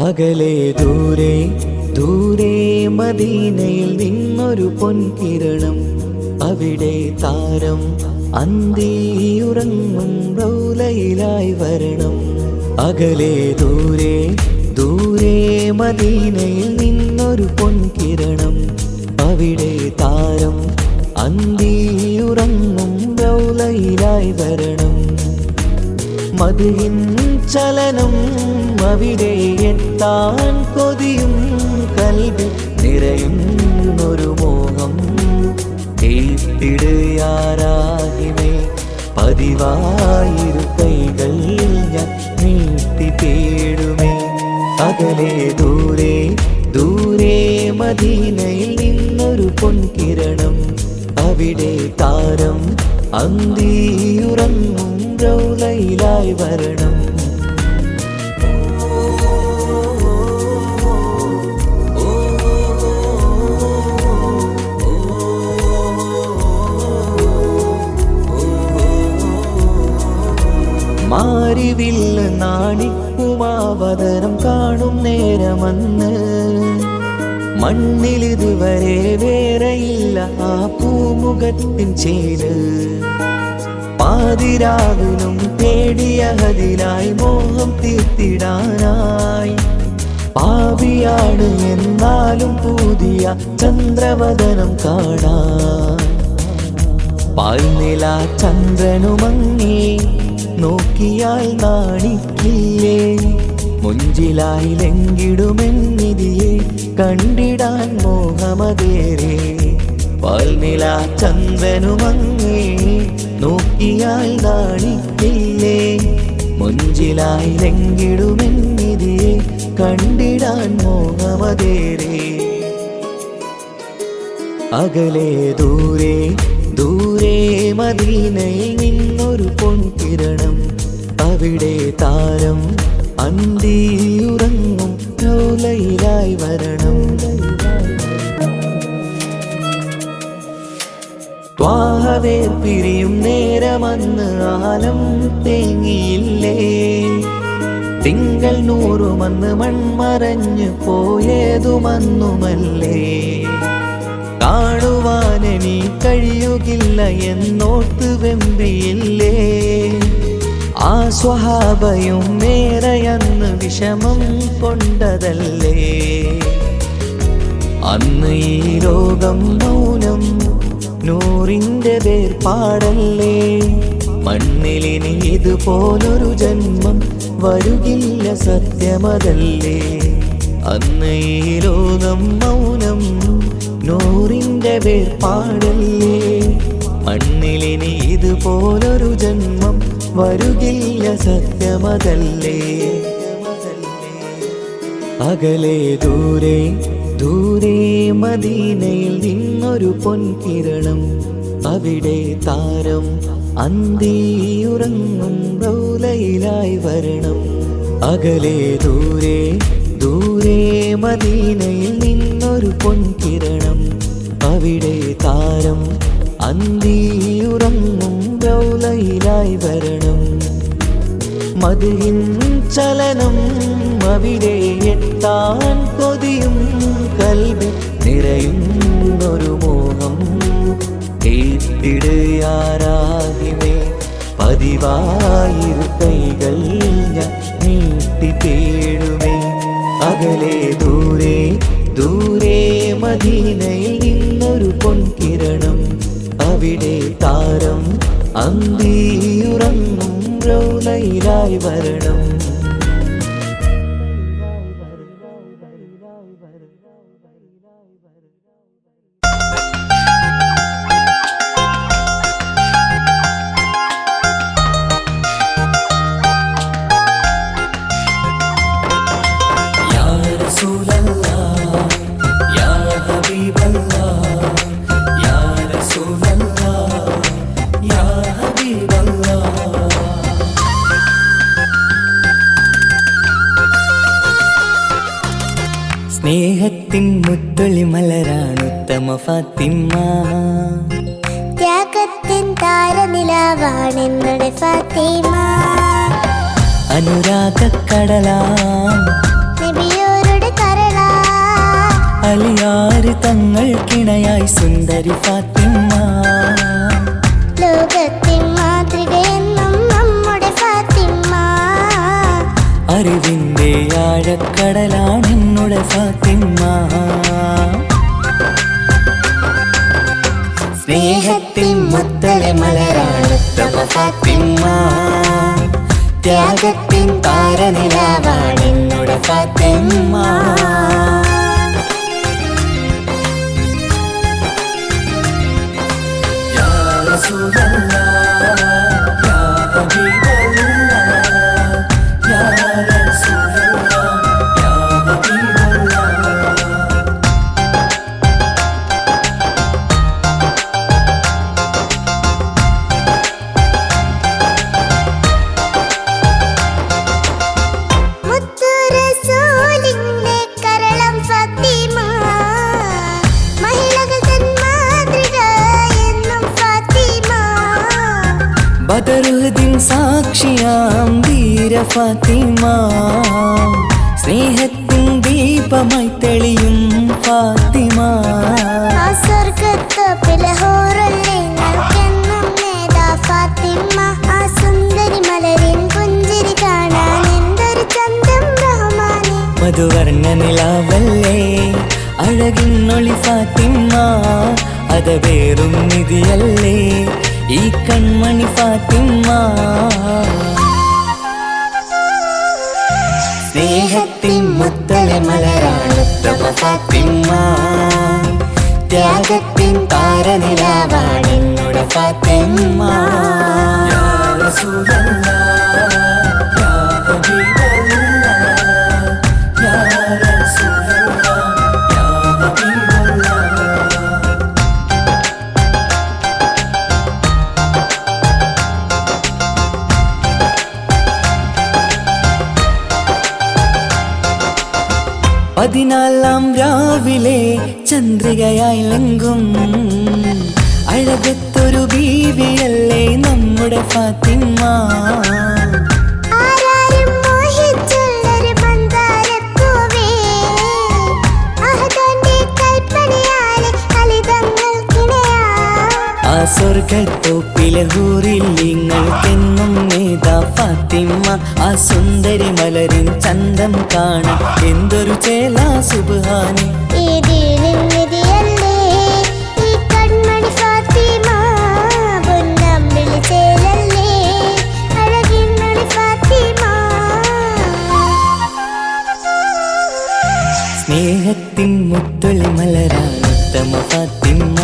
അകലെ ദൂരെ ദൂരെ മദീനയിൽ നിന്നൊരു പൊൻകിരണം, അവിടെ താരം അന്തിയുറങ്ങും റൗലയിലായി വരണം. അകലെ ദൂരെ ദൂരെ മദീനയിൽ നിന്നൊരു പൊൻകിരണം, അവിടെ താരം അന്തിയുറങ്ങും റൗലയിലായി വരണം. മദ്ഹിൻ ചലനം അവിടെ എത്താൻ കൊതിയും കൽബിൽ നിറയുന്നൊരു മോഹം. കേട്ടിടുയാരാഹിമേ പതിവായിരു കൈകൾ ഞാൻ നീട്ടി തേടുമേ. അകലെ ദൂരെ ദൂരെ മദീനയിൽ നിന്നൊരു പൊൻകിരണം, അവിടെ താരം അന്തിയുറങ്ങും റൗലയിലായി വരണം. മാരിവില്ല നാണിക്കുമാവതരം കാണും നേരമന്ന്, മണ്ണിലിതുവരെ വേറെയില്ല ആ പൂമുഖത്തിൻ ചേര്. പാതിരാവിലും തേടിയ ഹദിലായി മോഹം തീർത്തിടാനായി, പാപിയാണ് എന്നാലും പുതിയ ചന്ദ്രവദനം കാണാൻ. പാൽനില ചന്ദ്രനുമങ്ങി നോക്കിയാൽ നാണിക്കില്ലേ, മുഞ്ചിലായി ലംഘിടുമെന്നിതിയെ കണ്ടിടാൻ മോഹമതേറെ. പാൽനില ചന്ദ്രനുമങ്ങി നോക്കിയാൽ നാണിക്കില്ലേ, മുഞ്ചിലായി ലംഘിടുമെന്നിതിയെ കണ്ടിടാൻ മോഹമതേറെ. അകലെ ദൂരെ ദൂരെ മദീനയിൽ നിന്നൊരു പൊൻകിരണം, അവിടെ താരം അന്തിയുറങ്ങും റൗലയിലായി വരണം. ത്വാഹവേ പിരിയും നേരമന്ന് ആലം തേങ്ങിയില്ലേ, തിങ്കൾ നൂറുമന്ന് മൺമറഞ്ഞു പോയതുമന്നുമല്ലേ. കാണുവാനെനി കഴിയുകില്ല എന്നോർത്ത് വെമ്പിയില്ലേ, ആ സ്വഹാബയും മേറയന്ന് വിഷമം കൊണ്ടതല്ലേ. അന്ന് ഈ ലോകം മൗനം നൂറിൻ്റെ വേർപാടല്ലേ, മണ്ണിലിനി ഇതുപോലൊരു ജന്മം വരുകില്ല സത്യമതല്ലേ. അന്ന് ഈ ലോകം മൗനം നൂറിൻ്റെ വേർപാടല്ലേ, മണ്ണിലിനി ഇതുപോലൊരു ജന്മം വരുകില്ല സത്യമതല്ലേ. അകലെ ദൂരെ ദൂരെ മദീനയിൽ നിന്നൊരു പൊൻകിരണം, അവിടെ താരം അന്തിയുറങ്ങും റൗലയിലായി വരണം. അകലെ ദൂരെ ദൂരെ മദീനയിൽ നിന്നൊരു പൊൻകിരണം, അവിടെ താരം അന്തിയുറങ്ങും റൗലയിലായി വരണം. മദ്ഹിൻ ചലനം അവിടെ എത്താൻ കൊതിയും കൽബിൽ നിറയുന്നൊരു മോഹം. കേട്ടിടുയാരാഹിമേ പതിവായിരു കൈകൾ ഞാൻ നീട്ടി തേടുമേ. അകലെ ദൂരെ ദൂരെ മദീനയിൽ നിന്നൊരു പൊൻകിരണം, അവിടെ താരം അന്തിയുറങ്ങും റൗലയിലായി വരണം. സ്നേഹത്തിൻ മുത്തൊളി മലരാണുത്തമ ഫാത്തിമ, ത്യാഗത്തിൻ താരനിലാവാണെന്നുടെ ഫാത്തിമ. അനുരാഗക്കടലാം നബിയോ അലിയാർ തങ്ങൾക്കിണയായി സുന്ദരി ഫാത്തിമ. ലോകത്തിൻ മാതൃകയെന്നും നമ്മുടെ ഫാത്തിമ. അറിവിൻ്റെ ആഴക്കടലാണ് എന്നുടെ ഫാത്തിമ. സ്നേഹത്തിൻ മുത്തലെ മലരാണ് ഉത്തമ ഫാത്തിമ. ത്യാഗത്തിൻ താരനിലാവാണ് എന്നുടെ ഫാത്തിമ. യാ റസൂലല്ലാഹ്, യാ ഹബീബല്ലാഹ്, യാ റസൂലല്ലാഹ്, യാ ഹബീബല്ലാഹ്. മുത്തു റസൂലിന്റെ കരളം ഫാത്തിമ. മഹിളകൾ തൻ മാതൃക എന്നും ഫാത്തിമ. ബദറുദ്ദീൻ സാക്ഷിയാം ധീര ഫാത്തിമ. സ്നേഹത്തിൻ ദീപമായി തെളിയും ഫാത്തിമ. ആ സ്വർഗത്തോപ്പിലെ ഹൂറുല്ലേ ഞങ്ങൾക്കെന്നും നേതാ ഫാത്തിമ. ആ സുന്ദരി മലരിൻ പുഞ്ചിരി കാണാൻ എന്തൊരു ചന്തം റഹ്മാനെ. മധുവർണ്ണ നിലാവല്ലേ അഴകിന്നൊളി ഫാത്തിമ. അതവേറും നിധിയല്ലേ ഈ കൺമണി ഫാത്തിമ. സ്നേഹത്തിൻ മുത്തലെ മലരാണ് ഉത്തമ ഫാത്തിമ. ത്യാഗത്തിൻ താരനിലാവാണ് എന്നുടെ ഫാത്തിമ. യാ റസൂലല്ലാഹ്, യാ ഹബീബല്ലാഹ്, യാ റസൂലല്ലാഹ്, യാ ഹബീബല്ലാഹ്. പതിനാലാം രാവിലെ ചന്ദ്രികയായി ലങ്കും അഴകത്തൊരു ബീവിയല്ലേ നമ്മുടെ ഫാത്തിമ. ആരാരും മോഹിച്ചുള്ളൊരു മന്ദാരപ്പൂവേ. അഹദന്റെ കൽപ്പനയാലെ ഫലിതങ്ങൾക്കിണയാ. ആ സ്വർഗത്തോപ്പിലെ ഹൂറിൽ നിങ്ങൾക്കെന്നും നേതാ ഫാത്തിമ. ആ സുന്ദരി മലരിൻ ചന്തം കാണാൻ എന്തൊരു ചേലാ സുബ്ഹാനി. ഈ ദീനിൻ നിധിയല്ലേ ഈ കൺമണി ഫാത്തിമ. പൊന്നമ്പിളി ചേലല്ലേ അഴകിന്നൊളി ഫാത്തിമ. സ്നേഹത്തിൻ മുത്തൊളി മലരാണ് ഉത്തമ ഫാത്തിമ.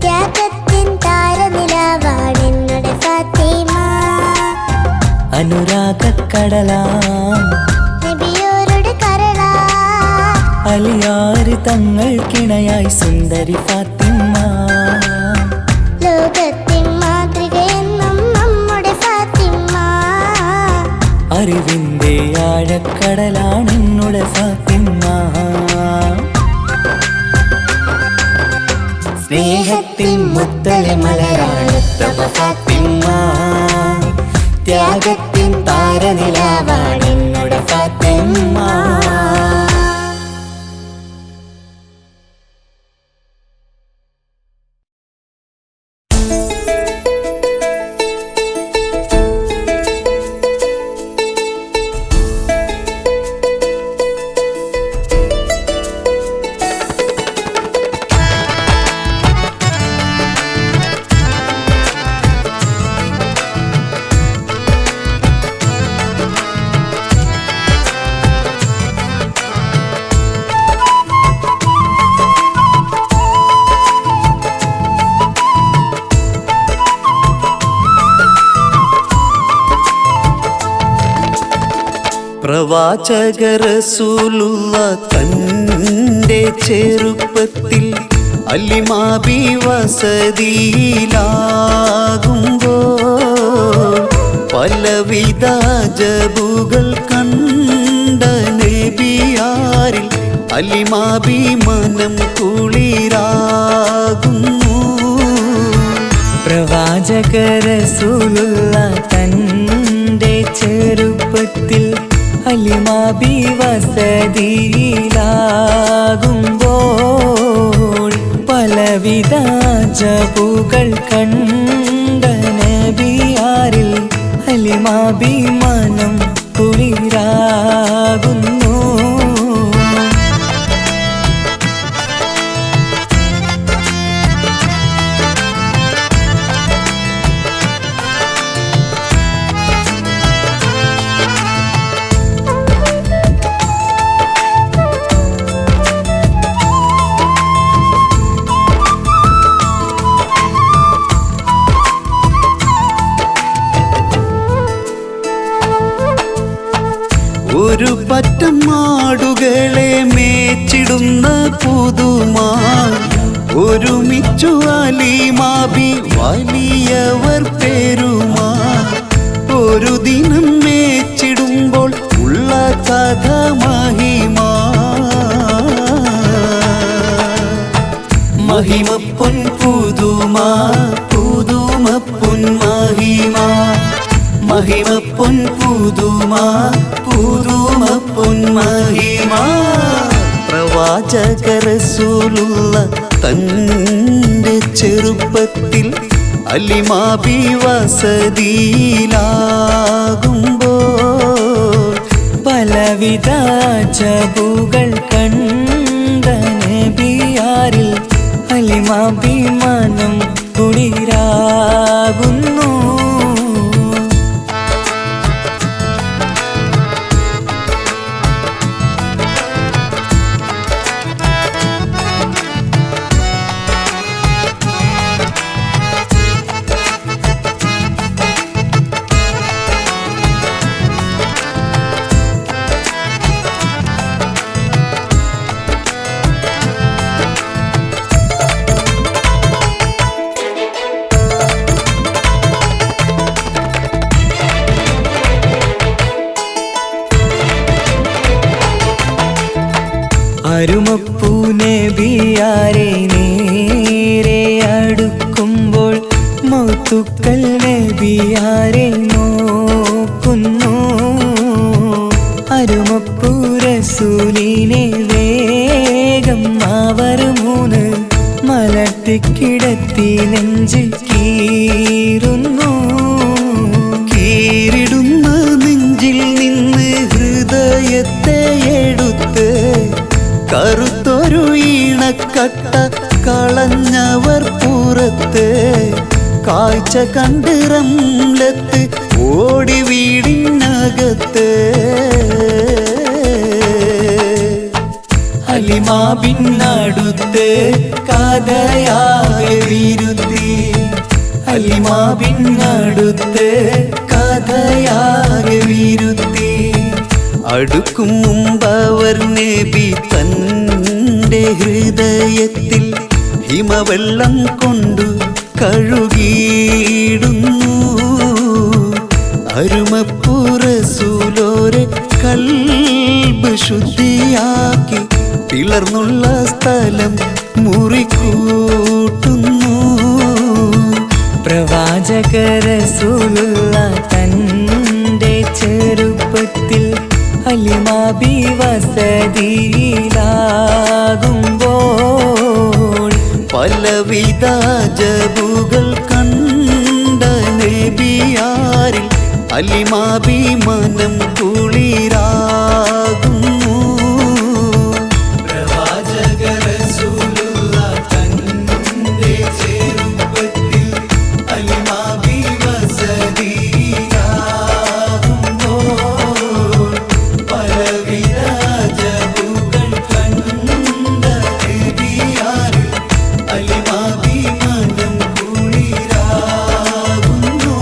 ത്യാഗത്തിൻ താരനിലാവാണ് എന്നുടെ ഫാത്തിമ. അനുരാഗക്കടലാം നബിയോരുടെ കരളാ. അലിയാർ തങ്ങൾക്കിണയായി സുന്ദരി ഫാത്തിമ. ലോകത്തിൻ മാതൃകയെന്നും നമ്മുടെ ഫാത്തിമ. അറിവിൻ്റെ ആഴക്കടലാണ് എന്നുടെ ഫാത്തിമ. സ്നേഹത്തിൻ മുത്തലെ മലരാണ് ഉത്തമ ഫാത്തിമ. ത്യാഗത്തിൻ താരനിലാവാണ് എന്നുടെ ഫാത്തിമ. പ്രവാചക റസൂലുള്ള തൻ്റെ ചെറുപ്പത്തിൽ അലിമാബി വസതിയിലാകുമ്പോൾ പലവിധ ജബുകൾ കണ്ട നബിയാരിൽ അലിമാബി മനം കുളിരാകുന്നു. പ്രവാചക റസൂലുള്ള തൻ്റെ ചെറുപ്പത്തിൽ അലിമാബി വസതിയിലാകുമ്പോൾ പലവിധ ജബുകൾ കണ്ട നബിയാരിൽ അലിമാബി മനം കുളിരാകുന്നു. ഒരു പറ്റം മാടുകളെ മേച്ചിടുന്ന പുതുമാ ഒരുമിച്ചു അലിമാബി വലിയവർ പെരുമാ. ഒരു ദിനം മേച്ചിടുമ്പോൾ ഉള്ള കഥ മഹിമാ. മഹിമപ്പൊൻ പുതുമാ പുതുമപ്പൊൻ മഹിമാ. മഹിമപ്പൊൻ പുതുമാ പുതുമപ്പൊൻ മഹിമാ. പ്രവാചക റസൂലുള്ള തന്റെ ചെറുപ്പത്തിൽ അലിമാബി വസതിയിലാകുമ്പോൾ പലവിധ ജബുകൾ കണ്ട നബിയാരിൽ അലിമാബി മനം കുളിരാകുന്നു. അരുമപ്പൂ നബിയാരെ നേരെ അടുക്കുമ്പോൾ മൗത്തുക്കൽ നബിയാരെ നോക്കുന്നു. അരുമപ്പൂ റസൂലിനെ വേഗം അവർ മൂന്ന് മലർത്തിക്കിടത്തി നെഞ്ച് കീറുന്നു. കീറിടുന്ന നെഞ്ചിൽ നിന്ന് ഹൃദയത്തെ എടുത്ത് കറുത്തൊരു ഈണക്കട്ട കളഞ്ഞവർ പുറത്ത്. കാഴ്ച കണ്ട് റംലത്ത് ഓടി വീടിനകത്ത്. അലിമാബിനടുത്ത് കഥയാകെ വിരുത്തി. അലിമാബിനടുത്ത് കഥയാകെ വിരുത്തി. അടുക്കും മുമ്പവർ നബി തന്റെ ഹൃദയത്തിൽ ഹിമവെള്ളം കൊണ്ടു കഴുകിയിടുന്നു. അരുമപ്പൂ റസൂലോരെ കൽബ് ശുദ്ധിയാക്കി പിളർന്നുള്ള സ്ഥലം മുറിക്കൂട്ടുന്നു. പ്രവാചക റസൂലുള്ള തന്റെ ചെറുപ്പത്തിൽ അലിമാബി വസതിയിലാകുമ്പോൾ പലവിധ ജബുകൾ കണ്ട നബിയാരിൽ അലിമാബി മനം കുളിരാകുന്നു. പ്രവാചക റസൂലുള്ള തന്റെ ചെറുപ്പത്തിൽ അലിമാബി വസതിയിലാകുമ്പോൾ പലവിധ ജബുകൾ കണ്ട നബിയാരിൽ അലിമാബി മനം കുളിരാകുന്നു.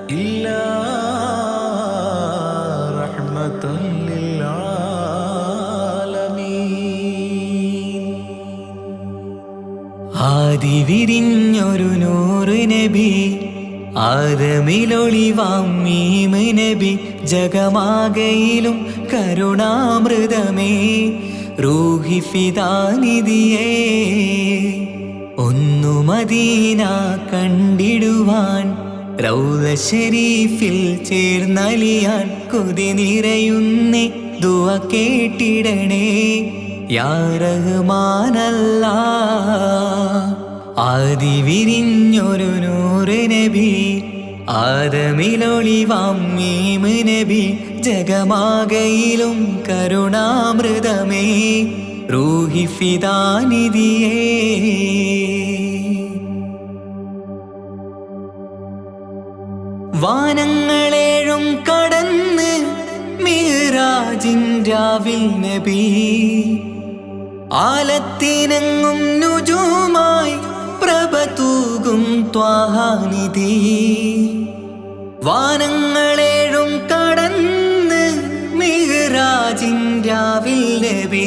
إلا رحمة للعالمين ആദി വിരിഞ്ഞൊരു നൂറ് നബി ആദമിലൊളിവാം മീമ് നബി ജഗമാകയിലും കരുണാമൃതമേ റൂഹി ഫിദാനിധിയേ ഒന്നു മദീന കണ്ടിടുവാൻ റൗള ശരീഫിൽ ചേർന്നലിയാൻ കൊതി നിറയുന്നേ ദുആ കേട്ടിടണേ യാ റഹ്മാനല്ലാഹ് ആദി വിരിഞ്ഞൊരു നൂറ് നബി ആദമിലൊളിവാം മീമ് നബി ജഗമാകയിലും കരുണാമൃതമേ റൂഹി ഫിദാനിധിയേ വാനങ്ങളേഴും കടന്ന് മിഅ്റാജിൻ രാവിൽ നബി ആലത്തിനങ്ങും നുജൂമായി പ്രഭ തൂകും ത്വാഹാനിധി വാനങ്ങളേഴും കടന്ന് മിഅ്റാജിൻ രാവിൽ നബി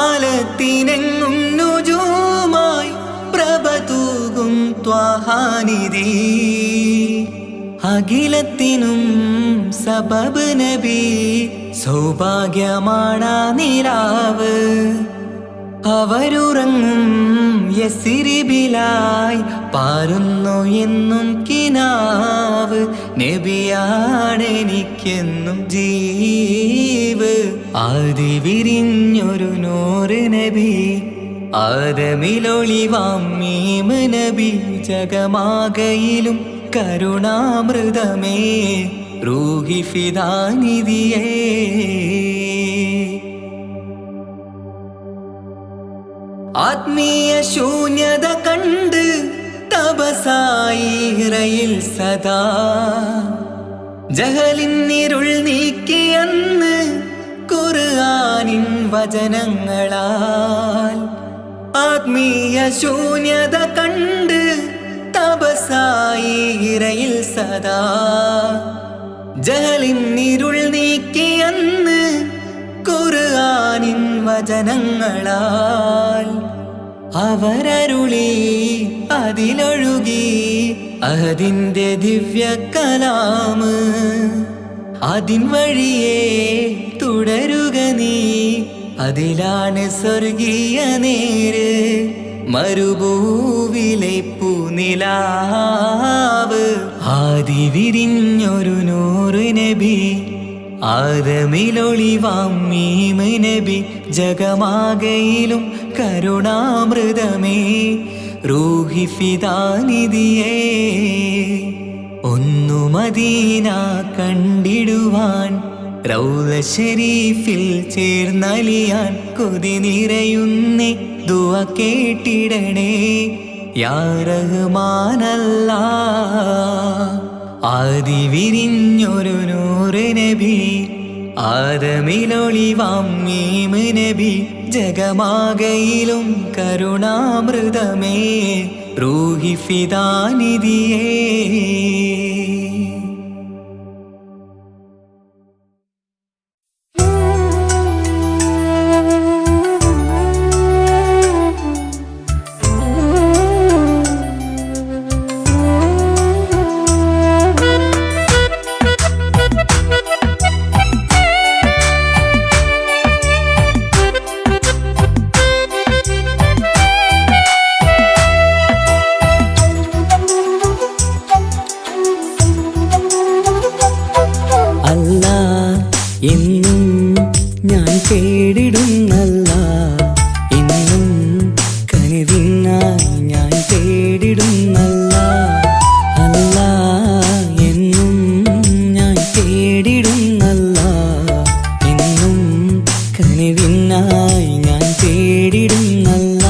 ആലത്തിനെങ്ങും നുജൂമായി പ്രഭ തൂകും ത്വാഹാനിധി അഖിലത്തിനും സബബ് നബി സൗഭാഗ്യമാണാ നിലാവ് അവരുറങ്ങും യസിരിബിലായി പാരുന്നു എന്നും കിനാവ് നബിയാണെനിക്കെന്നും ജീവ് ആദി വിരിഞ്ഞൊരു നൂറ് നബി ആദമിലൊളിവാം മീമ് നബി ജഗമാകയിലും കരുണാമൃതമേ റൂഹി ഫിദാനിധിയേ ആത്മീയ ശൂന്യത കണ്ട് തപസായി ഇറയിൽ സദാ ജഹലിന്നിരുൾ നീക്കിയെന്ന് ഖുർആനിൻ വചനങ്ങളാൽ ആത്മീയ ശൂന്യത കണ്ട് തപസായി ഇറയിൽ സദാ ജഹലിന്നിരുൾ നീക്കിയെന്ന് ഖുർആനിൻ വചനങ്ങളാൽ അവരരുളി അതിലൊഴുകി അതിൻ്റെ ദിവ്യ കലാമ് അതിൻ വഴിയേ തുടരുക നീ അതിലാണ് സ്വർഗീയ നേര് മരുഭൂവിലെ പൂനിലാവ് ആദി വിരിഞ്ഞൊരു നൂറ് നബി ആദമിലൊളിവാം മീമ് നബി ജഗമാകയിലും കരുണാമൃതമേ റൂഹി ഫിദാനിധിയേ ഒന്നു മദീന കണ്ടിടുവാൻ റൗള ശരീഫിൽ ചേർന്നലിയാൻ കൊതി നിറയുന്നേ ദുആ കേട്ടിടണേ യാ റഹ്മാനല്ലാഹ് ആദി വിരിഞ്ഞൊരു നൂറ് നബി ആദമിലൊളിവാം മീമ് നബി ജഗമാകയിലും കരുണാമൃതമേ റൂഹി ഫിദാനിധിയേ എന്നും ഞാൻ തേടിടുന്നല്ല എന്നും കനിവിനായി ഞാൻ തേടിടുന്നല്ല അല്ല എന്നും ഞാൻ തേടിടുന്നല്ല എന്നും കനിവിനായി ഞാൻ തേടിടുന്നല്ല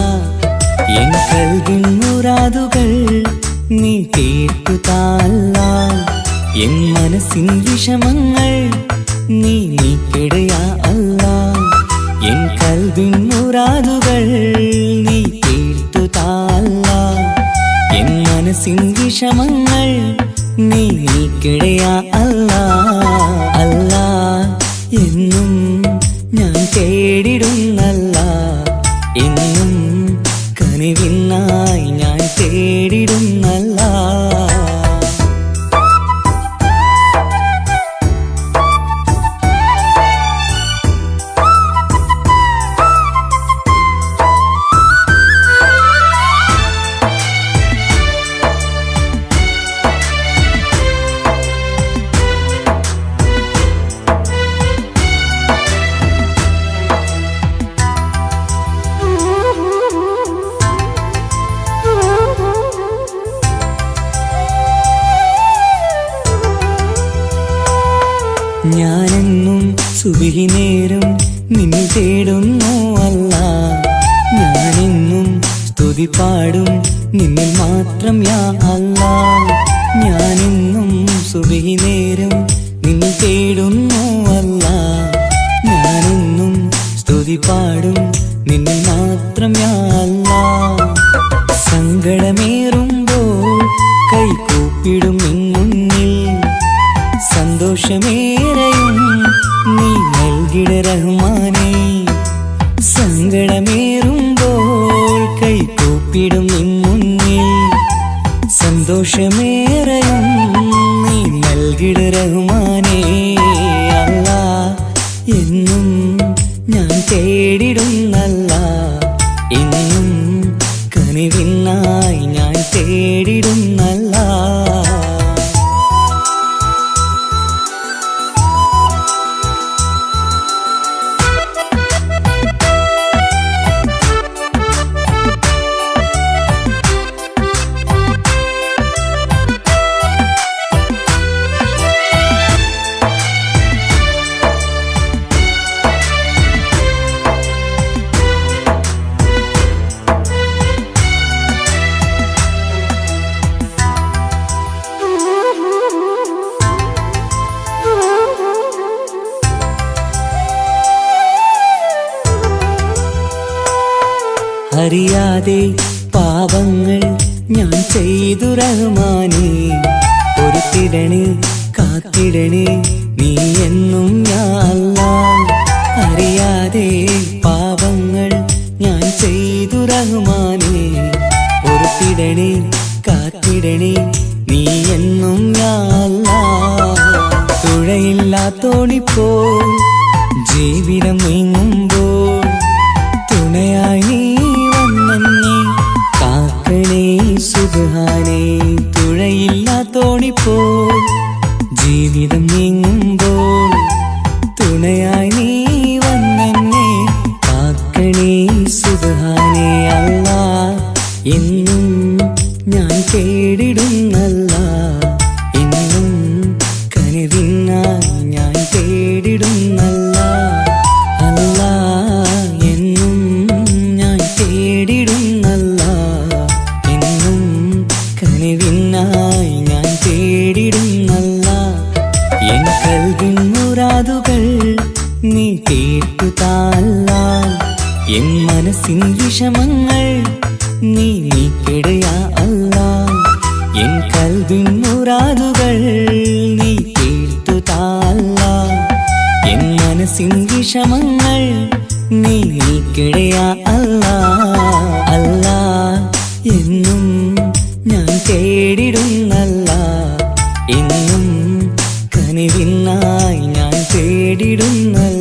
എൻ കൽവിൻ മുറാദുകൾ നീ തീർത്തു താല്ല എൻ മനസ്സിൻ വിഷമങ്ങൾ നീ നീക്കിടയാ അല്ലാ എൻ കൽവിൻ മുറാദുകൾ നീ തീർത്തു താല്ല എൻ മനസ്സിൻ വിഷമങ്ങൾ നീ നീക്കിടയാ അല്ലാ അല്ലാ എന്നും ഞാൻ തേടിടുന്നല്ല എന്നും കനിവിനായി ഞാൻ തേടിടുന്നല്ല ഞാനെന്നും സുബഹി നേരം നിന്നെ തേടുന്നു അല്ലാ ഞാനെന്നും സ്തുതി പാടും നിന്നിൽ മാത്രം യാ അല്ലാ ഞാനെന്നും സുബഹി നേരം നിന്നെ തേടുന്നു അല്ലാ ഞാനെന്നും സ്തുതി പാടും നിന്നിൽ മാത്രം യാ അല്ലാ സങ്കടമേറുമ്പോൾ കൈകൂപ്പിടും നിൻ മുന്നിൽ സന്തോഷമേറെയും നീ നൽകിട റഹ്മാനേ സങ്കടമേറുമ്പോൾ കൈകൂപ്പിടും നിൻ മുന്നിൽ സന്തോഷമേറെയും നീ നൽകിട റഹ്മാനേ അല്ലാ എന്നും ഞാൻ തേടിടുന്നല്ല എന്നും കനിവിനായി ഞാൻ തേടിടുന്നല്ല അറിയാതെ പാപങ്ങൾ ഞാൻ ചെയ്തു റഹ്മാനേ പൊറുത്തിടണേ കാത്തിടണേ നീ എന്നും യാ അല്ലാ അറിയാതെ പാപങ്ങൾ ഞാൻ ചെയ്തു റഹ്മാനേ പൊറുത്തിടണേ കാത്തിടണേ നീ എന്നും യാ അല്ലാ തുഴയില്ലാത്തോണിപ്പോ ജീവിതം നീങ്ങുമ്പോൾ തുണയായി നീ കാക്കണേ സുബ്ഹാനേ തുഴയില്ലാത്തോണിപ്പോ ജീവിതം നീങ്ങുമ്പോൾ തുണയായി നീ വന്നെന്നെ കാക്കണേ സുബ്ഹാനേ അല്ലാ എന്നും ഞാൻ തേടിടുന്നല്ല എന്നും കനിവിനായി ഞാൻ തേടിടുന്നല്ല അല്ലാ എന്നും ഞാൻ തേടിടുന്നല്ല എന്നും കനിവിനായി ഞാൻ തേടിടുന്നല്ല എൻ കൽവിൻ മുറാദുകൾ നീ തീർത്തു താല്ല എൻ മനസ്സിൻ വിഷമങ്ങൾ നീ നീക്കിടയാ അല്ലാ എൻ കൽവിൻ മുറാദുകൾ നീ തീർത്തു താല്ല എൻ മനസ്സിൻ വിഷമങ്ങൾ നീ നീക്കിടയാ അല്ലാ അല്ലാ എന്നും ഞാൻ തേടിടുന്നല്ല എന്നും കനിവിനായി ഞാൻ തേടിടുന്നല്ല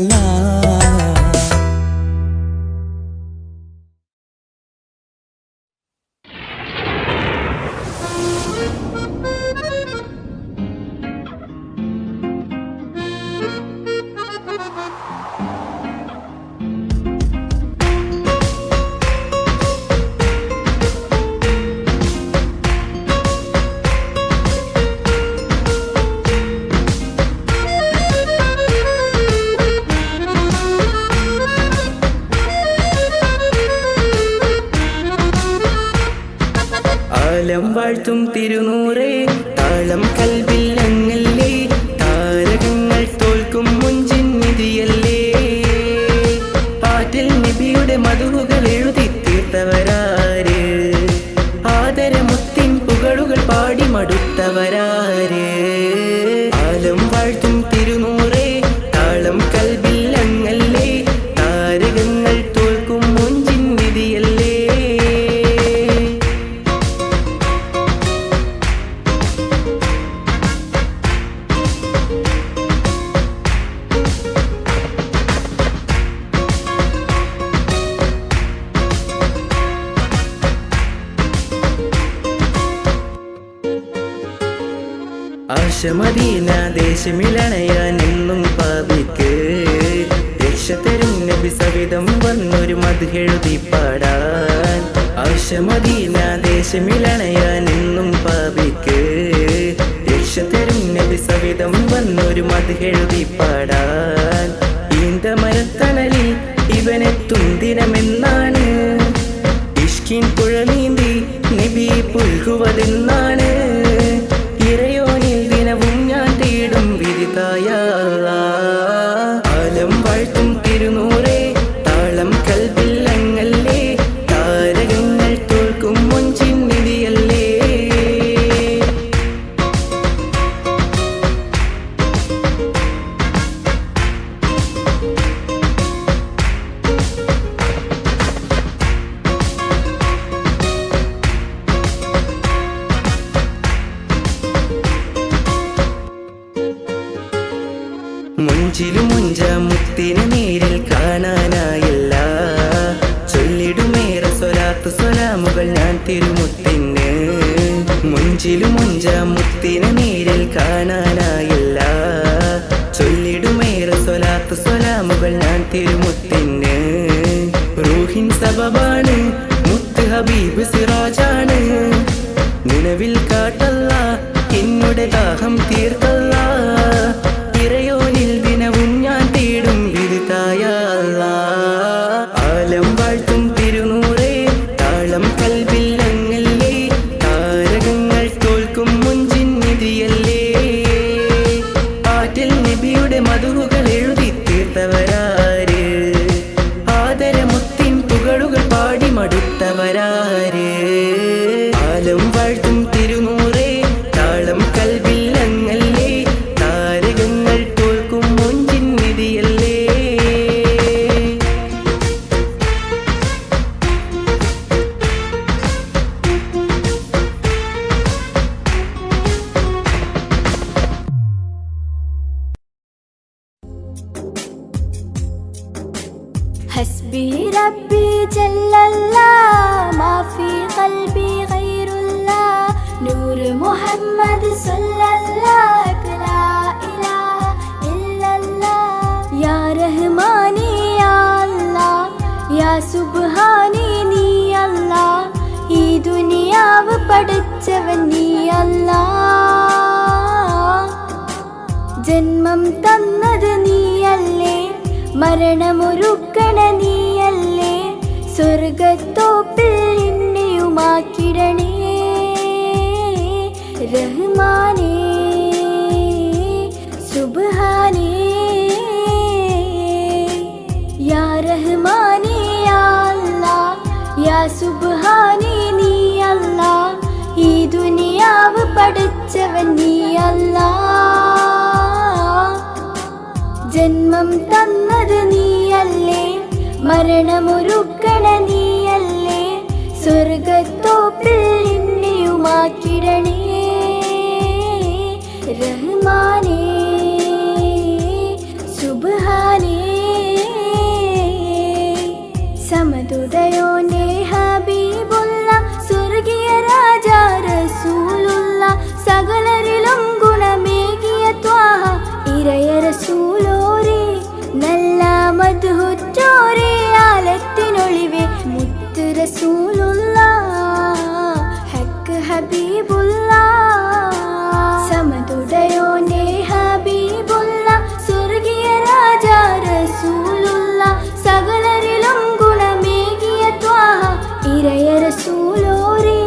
കാലം വാഴ്ത്തും തിരുനൂറേ താളം കൽവിൽ അങ്ങല്ലേ താരകങ്ങൾ തോൽക്കും മുഞ്ചിൻ നിധിയല്ലേ പാട്ടിൽ നബിയുടെ മധുകൾ എഴുതി തീർത്തവരാര് ആദരമുത്തിൻ പുകളുകൾ പാടി മടുത്തവരാ തീർത്തവരാര് ആലം വാഴ്ത്തും തിരുനൂറേ താളം കൽബിൽ അങ്ങല്ലേ താരകങ്ങൾ തോൽക്കും മുഞ്ചിൻ വിധിയല്ലേ ആശമദീന ദേശമിലണയാൻ എന്നും പാപിക്ക് രക്ഷ തരും നബി സവിധം വന്നൊരു മദ്ഹെഴുതി പാടാൻ ആശമദീന ദേശമിലണയാൻ എന്നും പാപിക്ക് രക്ഷ തരും നബി സവിധം വന്നൊരു മദ്ഹെഴുതി പാടാൻ ഈന്തമരത്തണലിൽ ഇവനെത്തും ദിനമെന്നാണ് ഇഷ്കിൻ പുഴ നീന്തി നബി പുൽകുവതെന്നാണ് ഇറയോനിൽ ദിനവും ഞാൻ തേടും വിധിതായ ആലം വാഴ്ത്തും തിരുനൂറേ താളം കൽബിൽ അങ്ങല്ലേ താരകങ്ങൾ തോൽക്കും മുഞ്ചിൻ നിധിയല്ലേ മുഞ്ചിലും മുഞ്ച മുത്തിനെ നേരിൽ കാണാനായില്ല ചൊല്ലിടുമേറെ സ്വലാത്ത് സ്വലാമുകൾ ഞാൻ തിരുമുത്തിന് മുഞ്ചിലും മുഞ്ച മുത്തിനെ നേരിൽ കാണാനായില്ല ചൊല്ലിടുമേറെ സ്വലാത്ത് സ്വലാമുകൾ ഞാൻ തിരുമുത്തിന് റൂഹിൻ സബബാണ് മുത്ത് ഹബീബ് സിറാജാണ് നിലവിൽ കാട്ടല്ല എന്നുടെ ദാഹം തീർത്തല്ല ഇറയോനിൽ ദിനവും ഞാൻ തേടും വിധിതായ ആലം വാഴ്ത്തും തിരുനൂറേ താളം കൽബിൽ അങ്ങല്ലേ താരകങ്ങൾ തോൽക്കും മുഞ്ചിൻ നിധിയല്ലേ പാട്ടിൽ നബിയുടെ മധുകൾ എഴുതി തീർത്തവരാര് ആദരമുത്തിൻ പുകളുകൾ പാടി മടുത്തവരാര് ആലം വാഴ്ത്തും തിരുനൂറേ താളം കൽബിൽ അങ്ങല്ലേ താരകങ്ങൾ തോൽക്കും മുഞ്ചിൻ നിധിയല്ലേ حسبي ربي جل الله ما في قلبي غير الله نور محمد صلى الله لا إله إلا الله يا رحماني يا الله يا സുബ്ഹാനി നീ അല്ലാ ഈ ദുനിയാവ് പഠിച്ചവൻ നീ അല്ലാ ജന്മം തന്നത് നീയല്ലേ മരണമൊരുക്കണ നീയല്ലേ സ്വർഗത്തോപ്പിൽ എന്നെയുമാക്കിടണേ റഹ്മാനേ സുബ്ഹാനേ യാ റഹ്മാനേ യാ അല്ലാ യാ സുബ്ഹാനേ നീ അല്ലാ ഈ ദുനിയാവ് പഠിച്ചവൻ നീ അല്ലാ ജന്മം തന്നത് നീയല്ലേ മരണമൊരുക്കണ നീയല്ലേ സ്വർഗത്തോപ്പിൽ എന്നെയുമാക്കിടണേ റഹ്മാനേ സുബ്ഹാനേ സമതുദയോന്റെ ഹബീബുള്ള സ്വർഗീയ രാജാ റസൂലുള്ള സകലരിലും ഗുണമേകിയ ത്വാഹ ഇറയ റസൂലോരേ നല്ല മദ്ഹുറ്റോരേ ആലത്തിനൊളിവേ മുത്ത് റസൂലുള്ള ഹക്ക് ഹബീബുള്ള സമതുദയോന്റെ ഹബീബുള്ള സ്വർഗീയ രാജാ റസൂലുള്ള സകലരിലും ഗുണമേകിയ ത്വാഹ ഇറയ റസൂലോരേ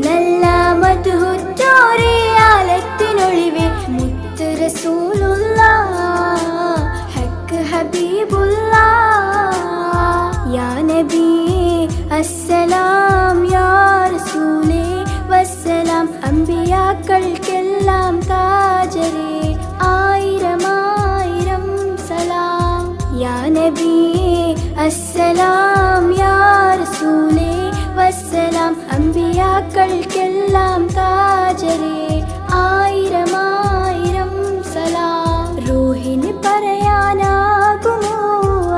നല്ല മദ്ഹുറ്റോരേ ആലത്തിനൊളിവേ മുത്ത് റസൂലുള്ള ഹക്ക് ഹബീബുള്ള യാ നബി അസ്സലാം യാ റസൂലേ വസ്സലാം അമ്പിയാക്കൾക്കെല്ലാം താജരേ ആയിരം ആയിരം സലാം. യാ നബിയേ അസ്സലാം, യാ റസൂലേ വസ്സലാം. അമ്പിയാക്കൾക്കെല്ലാം താജരേ ആയിരം ആയിരം സലാം. റൂഹിന് പറയാനാകുമോ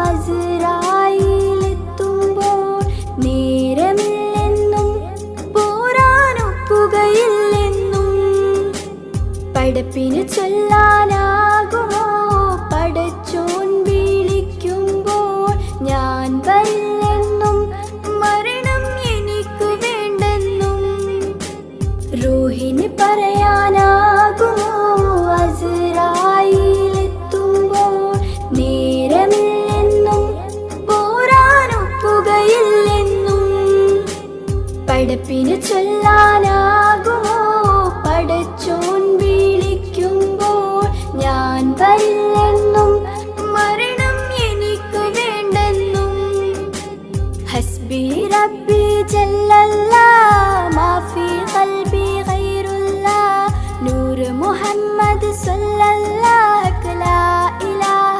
അസ്റായീലെത്തുമ്പോൾ നേരമില്ലെന്നും പോരാനൊക്കുകയില്ലെന്നും. പടപ്പിന് ചൊല്ലാനാകുമോ പടച്ചോൻ വിളിക്കുമ്പോൾ ഞാൻ വരില്ലെന്നും മരണം എനിക്ക് വേണ്ടെന്നും. റൂഹിന് പറയാനാകുമോ അസ്റായീലെത്തുമ്പോൾ നേരമില്ലെന്നും പോരാനൊക്കുകയില്ലെന്നും. പടപ്പിന് ചൊല്ലാനാകുമോ പടച്ചോൻ വിളിക്കുമ്പോൾ ഞാൻ വരില്ലെന്നും മരണം എനിക്ക് വേണ്ടെന്നും. ഹസ്ബി റബ്ബി ജല്ലല്ലാഹ് മാഫി ഖൽബി ഗൈറുല്ലാഹ് നൂർ മുഹമ്മദ് സ്വല്ലല്ലാഹു ലാ ഇലാഹ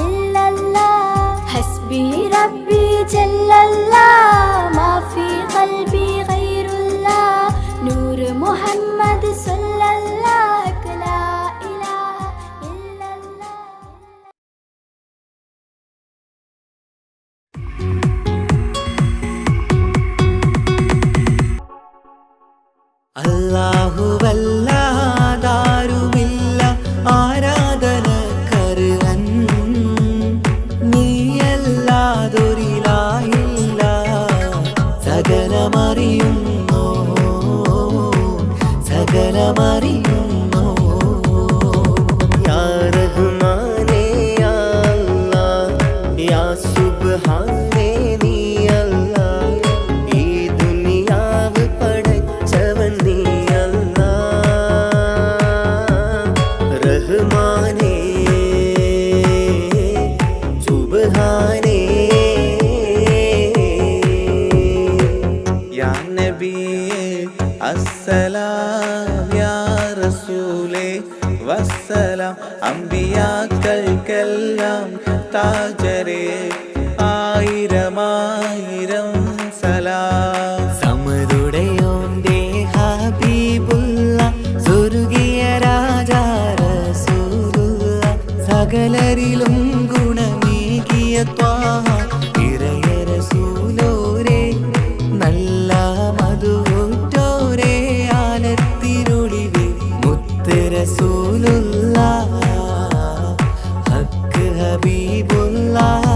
ഇല്ലല്ലാഹ്. ഹസ്ബി റബ്ബി ജല്ലല്ലാഹ് മാഫി ഖൽബി ഗൈറുല്ലാഹ് നൂർ മുഹമ്മദ് സ്വല്ലല്ലാഹു ലാ ഇലാഹ ഇല്ലല്ലാഹ്. അല്ലാഹുവല്ലാതാരുമില്ല ആരാധനക്കർഹൻ, നീയല്ലാതൊരിലായില്ല സകലമറിയുന്നു സകലമറിയുന്നു. യാ റഹ്മാനേ യാ അല്ലാഹ്, യാ സുബ്ഹാനേ നീ അല്ലാഹ്. ഈ ദുനിയാവ് പടച്ചവൻ നീ അല്ലാഹ്. റഹ്മാനേ സുബ്ഹാനേ. യാ നബിയേ അസ്സലാം, യാ റസൂലേ വസ്സലാം. അമ്പിയാക്കൾക്കെല്ലാം താജരേ ആയിരം ആയിരം സലാം. സമതുടയോന്റെ ഹബീബുള്ള സ്വർഗീയ രാജാ റസൂലുള്ള, സകലരിലും ഗുണമേകിയ ത്വാഹ ഇറയ റസൂലോരേ, നല്ല മധുറ്റോരേ ആലത്തിരുളിവേ മുത്ത് റസൂലുള്ളാഹ് ഹക്ക് ഹബീബുള്ളാഹ്.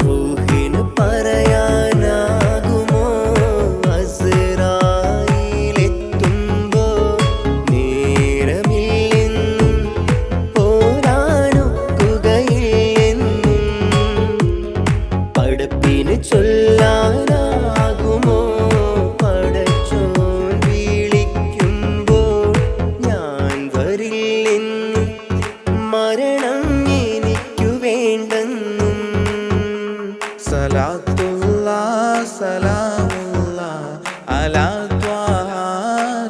റൂഹിന് പറയാനാകുമോ അസ്റായീലെത്തുമ്പോൾ നേരമില്ലെന്നും പോരാനൊക്കുകയില്ലെന്നും. പടപ്പിന് ചൊല്ലാനാകുമോ പടച്ചോൻ വിളിക്കുമ്പോൾ ഞാൻ വരില്ലെന്നും മരണം എനിക്കു വേണ്ടെന്നും. സലാത്തുല്ലാഹ് സലാമുല്ലാഹ് അലാ ത്വാഹ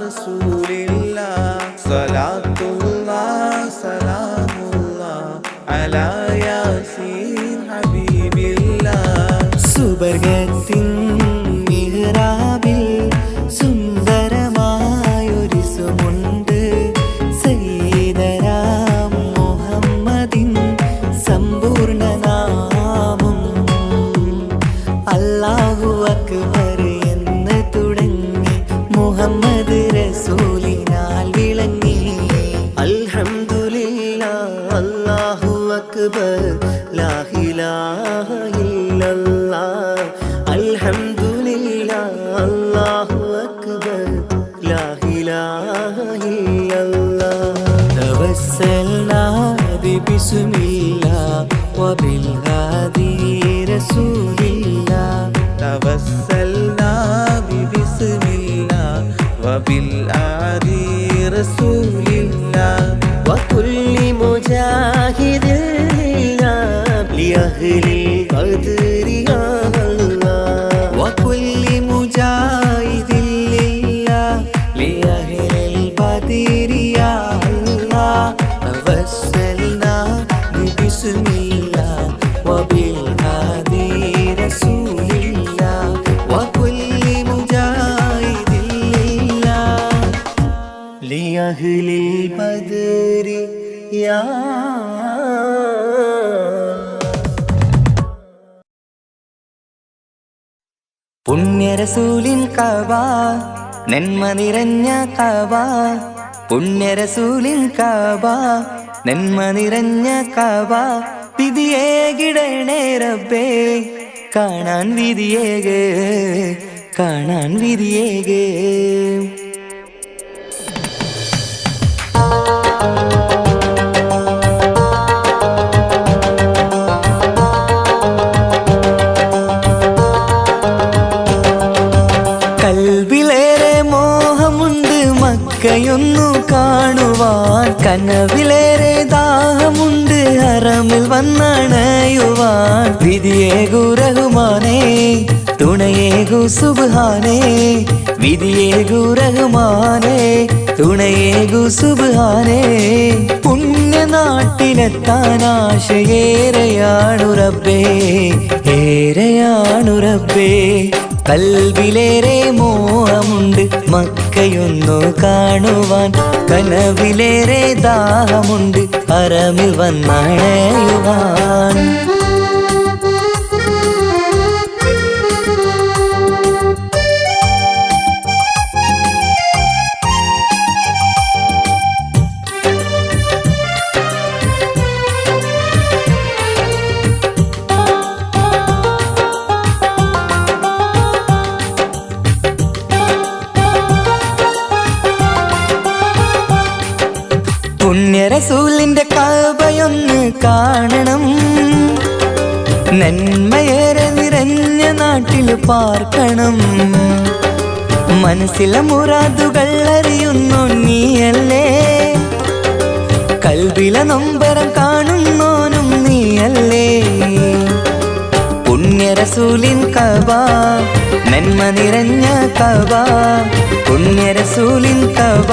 റസൂലില്ലാഹ്. സലാത്തുല്ലാഹ് സലാമുല്ലാഹ് അലാ യാസീൻ ഹബീബില്ലാഹ്. സുബർഗത്തിൻ മിഹ്റാബിൽ സുന്ദരമായൊരു സുമുണ്ട്, സയ്യിദനാം മുഹമ്മദിൻ സമ്പൂർണ്ണ നാമം. അല്ലാഹു അക്ബർ എന്ന് തുടങ്ങി മുഹമ്മദ് റസൂലിനാൽ വിളങ്ങി. അൽഹംദുലില്ലാഹ് അല്ലാഹു അക്ബർ ലാ ഇലാഹ ഇല്ലല്ലാഹ്. അൽഹംദുലില്ലാഹ് അല്ലാഹു അക്ബർ ലാ ഇലാഹ ഇല്ലല്ലാഹ്. തവസ്സൽനാ ബിസ്മില്ലാഹ് വബിൽഹാദി റസൂലില്ലാഹ്. തവസ്സൽനാ ബിസ്മില്ലാഹ് വബിൽഹാദി റസൂലില്ലാഹ്. വകുല്ലി മുജാഹിദിൻ ലില്ലാഹ് ലിഅഹ്ലി ഖദ്രി യാ അല്ലാഹ്. വകുല്ലി മുജാഹിദിൻ ലില്ലാഹ് للبدر يا പുണ്യരസൂലിൻ കഅബ നന്മ നിറഞ്ഞ കഅബ പുണ്യരസൂലിൻ കഅബ നന്മ നിറഞ്ഞ കഅബ വിധിയേകിടണേ റബ്ബേ കാണാൻ വിധിയേകേ കാണാൻ വിധിയേകേ കൽബിലേറെ മോഹമുണ്ട് മക്കയൊന്നു കാണുവാൻ കനവിലേറെ ദാഹമുണ്ട് ഹറമിൽ വന്നണയുവാൻ വിധിയേകു റഹ്മാനേ തുണയേകു സുബ്ഹാനേ വിധിയേകു റഹ്മാനേ തുണയേകു സുബ്ഹാനേ പുണ്യനാട്ടിലെത്താൻ ആശയേറെയാണു റബ്ബേ ഏറെയാണു റബ്ബേ കൽബിലേറെ മോഹമുണ്ട് മക്കയൊന്നു കാണുവാൻ കനവിലേറെ ദാഹമുണ്ട് ഹറമിൽ വന്നണയുവാൻ പുണ്യരസൂലിന്റെ കഅബയൊന്ന് കാണണം നന്മയേറെ നിറഞ്ഞ നാട്ടിൽ പാർക്കണം മനസ്സിലെ മുറാദുകൾ അറിയുന്നു നീയല്ലേ കൽബിലെ നൊമ്പരം കാണുന്നോനും നീയല്ലേ പുണ്യരസൂലിൻ കഅബ നന്മ നിറഞ്ഞ കഅബ പുണ്യരസൂലിൻ കഅബ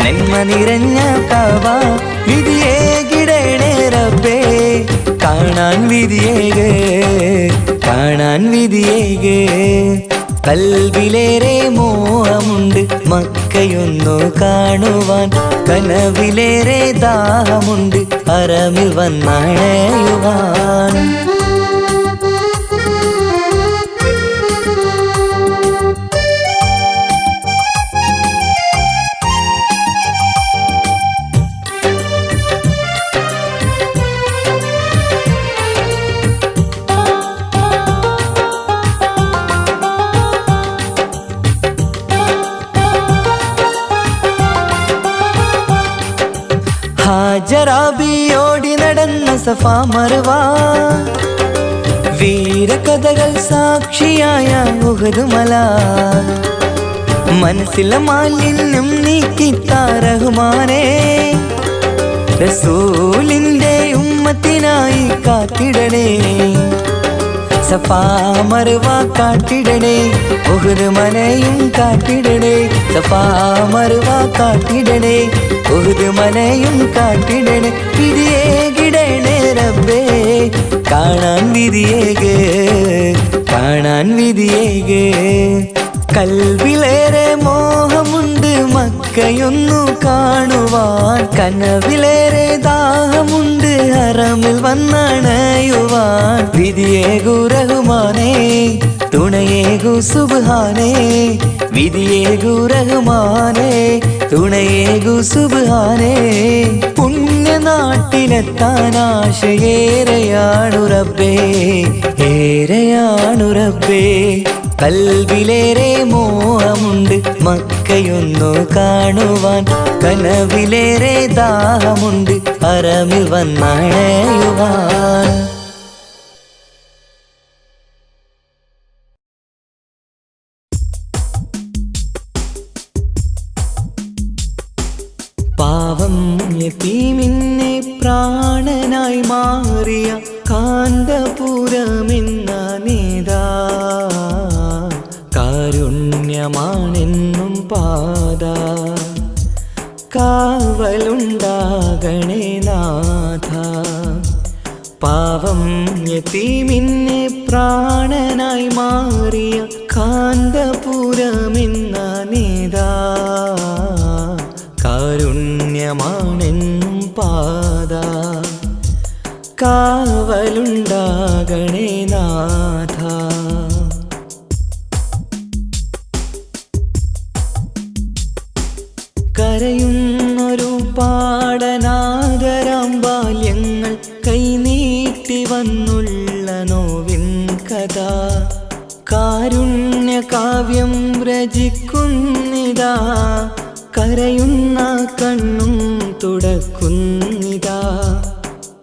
നന്മ നിറഞ്ഞ കഅബ വിധിയേകിടണേ റബ്ബേ കാണാൻ വിധിയേകേ കാണാൻ വിധിയേകേ കൽബിലേറെ മോഹമുണ്ട് മക്കയൊന്നു കാണുവാൻ കനവിലേറെ ദാഹമുണ്ട് ഹറമിൽ വന്നണയുവാൻ ഹാജറാബിയോടി നടന്ന സഫാ മർവ വീരകഥകൾ സാക്ഷിയായ ഉഹദ് മല മനസ്സിലെ മാലിന്യം നീക്കിത്താ റഹ്മാനേ റസൂലിന്റെ ഉമ്മത്തിനായി കാത്തിടണേ സഫാ മർവ കാട്ടിടണേ ഉഹദ് മലയും കാട്ടിടണേ സഫാ മർവ കാട്ടിടണേ ഉഹദ് മലയും കാട്ടിടണേ വിധിയേകിടണേ റബ്ബേ കാണാൻ വിധിയേകേ കാണാൻ വിധിയേകേ കൽബിലേറെ മോഹമുണ്ട് മക്കയൊന്നു കാണുവാൻ കനവിലേറെ ദാഹമുണ്ട് ഹറമിൽ വന്നണയുവാൻ വിധിയേകു റഹ്മാനേ തുണയേകു സുബ്ഹാനേ വിധിയേകു റഹ്മാനേ തുണയേകു സുബ്ഹാനേ പുണ്യനാട്ടിലെത്താൻ ആശയേറെയാണു റബ്ബേ ഏറെയാണു റബ്ബേ കൽബിലേറെ മോഹമുണ്ട് മക്കയൊന്നു കാണുവാൻ കനവിലേറെ ദാഹമുണ്ട് ഹറമിൽ വന്നണയുവാൻ പാവം യതീമിനെ പ്രാണനായി മാറിയ കാന്തപുരമെന്ന നേതാ കാരുണ്യമാണെന്നും പാത കാവലുണ്ടാകണേ നാഥ പാവം യതീമിനെ പ്രാണനായി മാറിയ കാന്തപുരമെന്ന നേതാ കാരുണ്യ കാരുണ്യമാണെന്നും പാത കാവലുണ്ടാകണേ നാഥ. കരയുന്നൊരു പാടനാദരാം ബാല്യങ്ങൾ കൈനീട്ടി വന്നുള്ള നോവിൻ കഥ കാരുണ്യകാവ്യം രചിക്കുന്നിതാ. കരയുന്ന കണ്ണും തുടക്കുന്നിതാ.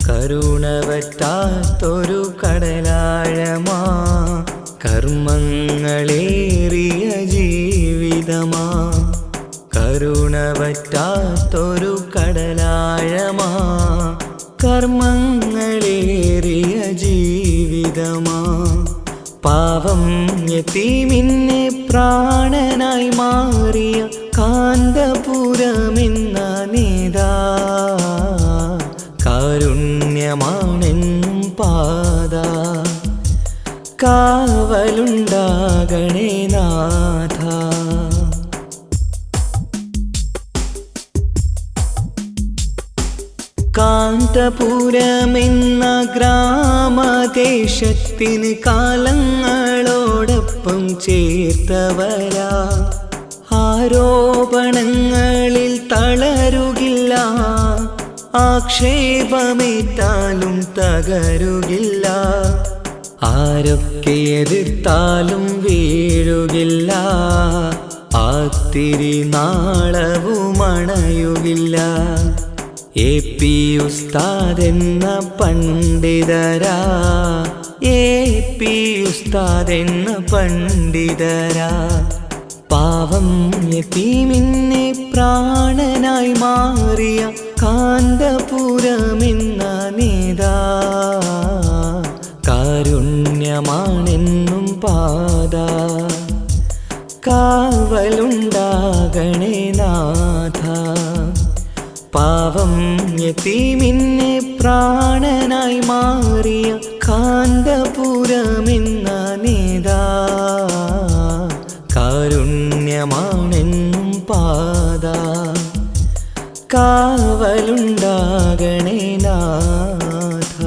കരുണവറ്റാത്തൊരു കടലാഴമാ കർമ്മങ്ങളേറിയ ജീവിതമാ. കരുണവറ്റാത്തൊരു കടലാഴമാ കർമ്മങ്ങളേറിയ ജീവിതമാ. പാവം യതീമിന്നെ പ്രാണനായി മാറിയ കാന്തപുരമെന്ന നേതാ. കാരുണ്യമാണെന്നും പാത കാവലുണ്ടാകണേ നാഥ. കാന്തപുരമെന്ന ഗ്രാമദേശത്തിന് കാലങ്ങളോടൊപ്പം ചേർത്തവരാ. ആരോപണങ്ങളിൽ തളരുകില്ല, ആക്ഷേപമേറ്റാലും തകരുകില്ല. ആരൊക്കെ എതിർത്താലും വീഴുകില്ല, ആത്തിരി നാളവുമണയുകില്ല. AP ഉസ്താദെന്ന പണ്ഡിതരാ, AP ഉസ്താദെന്ന പണ്ഡിതരാ. പാവം യതീമിന്നെ പ്രാണനായി മാറിയ കാന്തപുരമെന്ന നേതാ. കാരുണ്യമാണെന്നും പാത കാവലുണ്ടാകണേ നാഥ. പാവം യതീമിന്നെ പ്രാണനായി മാറിയ കാന്തപുരമെന്ന നേതാ. കാരുണ്യമാണെന്നും പാത കാവലുണ്ടാകണേ നാഥ.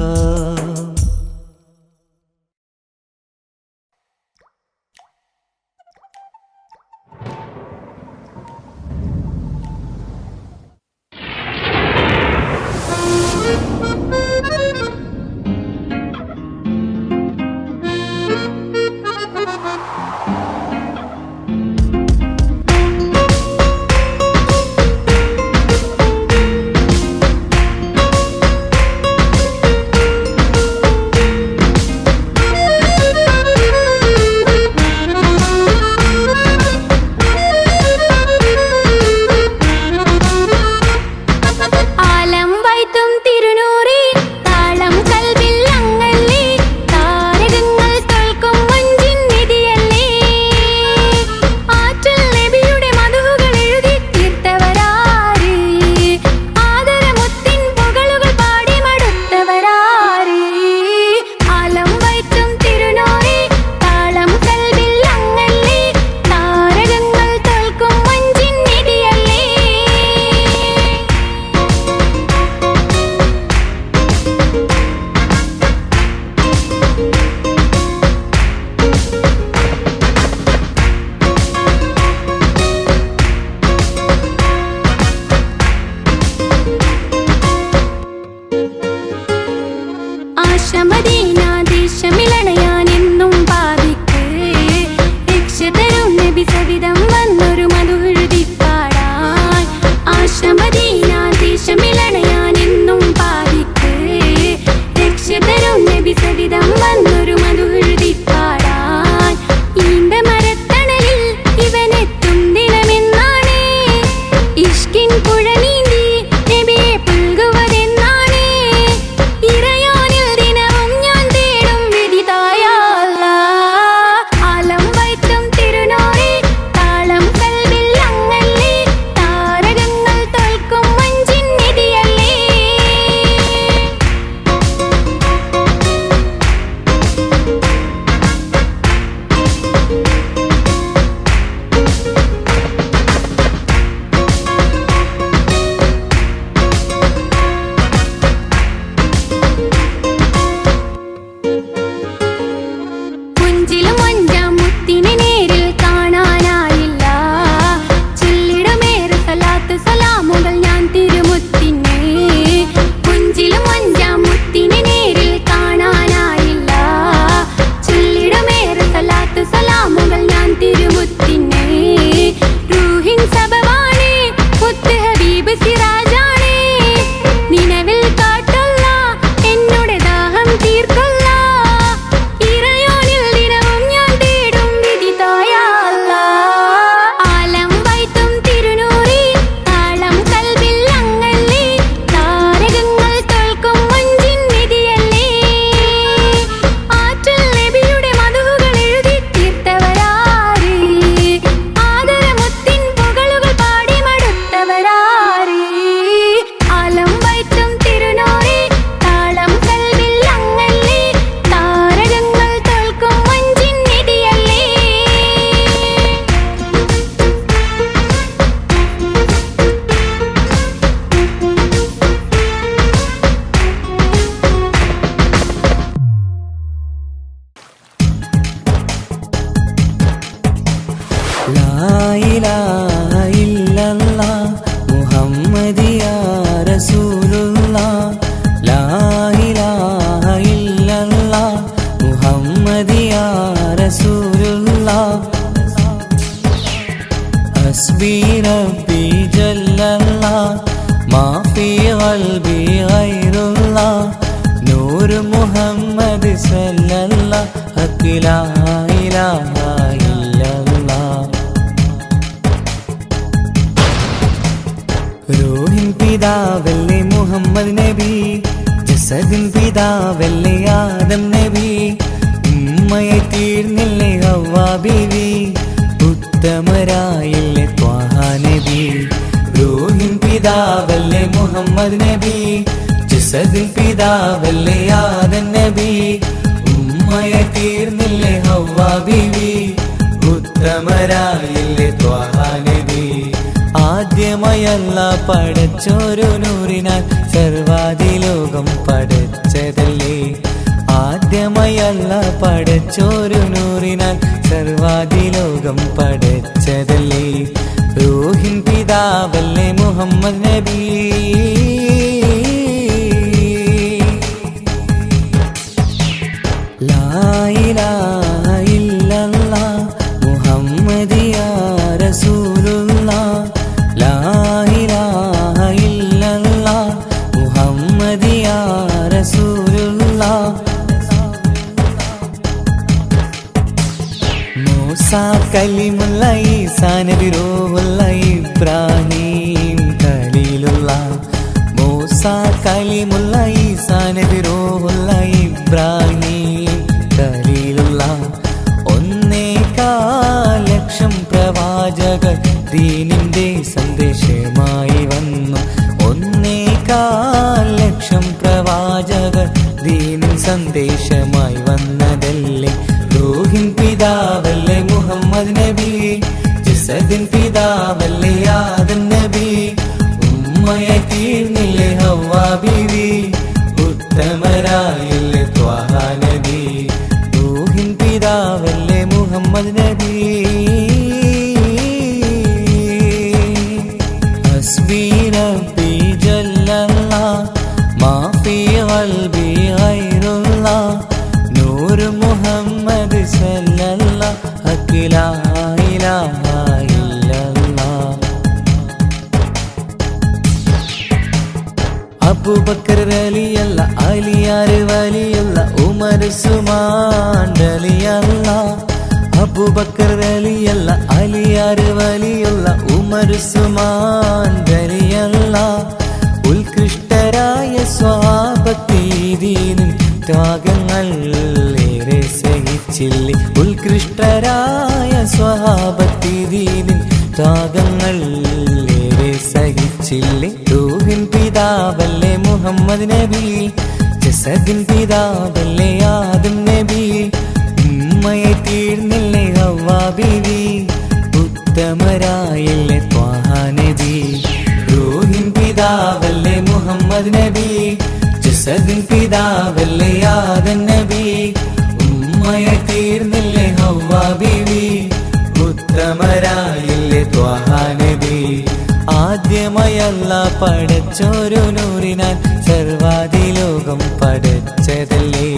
ما في قلبي غير الله نور محمد صلى الله حق لا إله إلا الله റൂഹിൻ പിതാവല്ലേ മുഹമ്മദ് നബി ജസദിൻ പിതാവല്ലേ ആദം നബി ഉമ്മയെ തീർന്നില്ലേ ഹവ്വാ ബീവി ഉത്തമരായില്ലേ ത്വാഹ നബി റൂഹിൻ പിതാവല്ലേ മുഹമ്മദ് നബി ജസദിൻ പിതാവല്ലേ ആദം നബി ഉമ്മയെ തീർന്നില്ലേ ഹവ്വാ ബീവി ഉത്തമരായില്ലേ ത്വാഹ നബി ആദ്യമയല്ല പടച്ചോരു നൂറിനാൽ സർവാദിലോകം പടച്ചതല്ലേ ആദ്യമയല്ല പടച്ചോരു നൂറിനാൽ സർവാദിലോകം പടച്ചതല്ലേ റൂഹിൻ പിതാവല്ലേ മുഹമ്മദ് നബി ലാ ഇലാഹ ഇല്ലല്ലാഹ് മുഹമ്മദ് യാ റസൂലുള്ളാഹ് ലാ ഇലാഹ ഇല്ലല്ലാഹ് മുഹമ്മദ് യാ റസൂലുള്ളാഹ് മൂസാ കലിമുള്ള ഈസാ നബി റൂഹുള്ള ഇബ്രാഹിം ഖലീലുള്ളാഹ് മൂസാ കലിമുള്ള ഈസാ നബി റൂഹുള്ള ഇബ്രാഹിം ഖലീലുള്ളാഹ് 1.4 ലക്ഷം പ്രവാചകർ ദീനിന്റെ സന്ദേശമായി വന്നു 1.4 ലക്ഷം പ്രവാചകർ ദീനിൻ സന്ദേശമായി വന്നതല്ലേ റൂഹിൻ പിതാവല്ലേ മുഹമ്മദ് നബി ജസദിൻ പിതാവല്ലേ ആദം നബി ഉമ്മയെ തീർന്നില്ലേ ഹവ്വാ ബീവി ഉത്തമരായില്ലേ ത്വാഹ നബി റൂഹിൻ പിതാവല്ലേ മുഹമ്മദ് നബി ഹസ്ബി റബ്ബി ജല്ലല്ലാഹ് മാ ഫീ ഖൽബി ഗൈറുല്ലാഹ് നൂർ മുഹമ്മദ് സല്ലല്ലാഹ് ഹഖ് ലാ ഇലാഹ ഇല്ലല്ലാഹ് അബൂബക്കർ റളിയല്ല അലിയാർ വലിയുള്ള ഉമർ ഉസ്മാൻ റളിയല്ല അബൂബക്കർ റളിയല്ല അലിയാർ വലിയുള്ള ഉമർ ഉസ്മാൻ റളിയല്ല ഉത്കൃഷ്ടരായ സ്വഹാബത്തീദീനും ത്യാഗങ്ങൾ ഏറെ സഹിച്ചില്ലേ ഉത്കൃഷ്ടരായ സ്വഹാബത്തീദീനും ത്യാഗങ്ങൾ ഏറെ സഹിച്ചില്ലേ റൂഹിൻ പിതാവല്ലേ മുഹമ്മദ് നബി ജസദിൻ പിതാവല്ലേ ആദം നബി ഉമ്മയെ തീർന്നില്ലേ ഹവ്വാ ബീവി ഉത്തമരായില്ലേ ത്വാഹ നബി റൂഹിൻ പിതാവല്ലേ മുഹമ്മദ് നബി ജസദിൻ പിതാവല്ലേ ആദം നബി ഉമ്മയെ തീർന്നില്ലേ ഹവ്വാ ബീവി ഉത്തമരായില്ലേ ത്വാഹ നബി ആദ്യമയല്ല പടച്ചോരു നൂറിനാൽ സർവാദിലോകം പടച്ചതല്ലേ